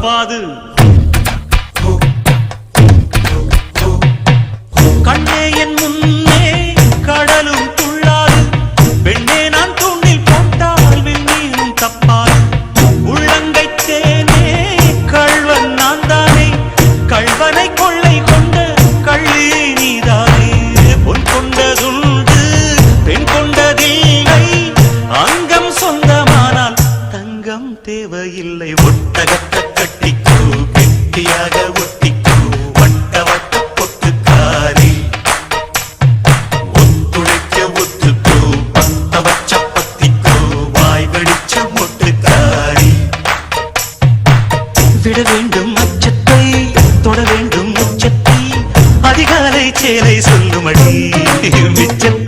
தப்பாது. கண்ணே என் முன்னே கடலும் துள்ளாது, பெண்ணே நான் தூண்டில் போட்டால் விண்ணீரும் தப்பாது. உள்ளங்கை தேனே கள்வன் நான் தானே, கள்வனை கொள்ளை கொண்ட கள்ளி நீதானே. பொன் கொண்டதுண்டு பெண் கொண்டதில்லை, அங்கம் சொந்தமானால் தங்கம் தேவையில்லை. ஒட்டகத்தை கட்டிக்கோ கெட்டியாக ஒட்டிக்கோ, வட்ட வட்ட பொட்டுக்காரி ஒத்துழைக்க ஒத்துக்கோ, பத்த வச்ச பத்திக்கோ, வாய் கடிச்ச மொட்டுக்காரி. விட வேண்டும் அச்சத்தை, தொட வேண்டும் உச்சத்தை, அதிகாலை சேலை சொல்லுமடி மிச்சத்தை.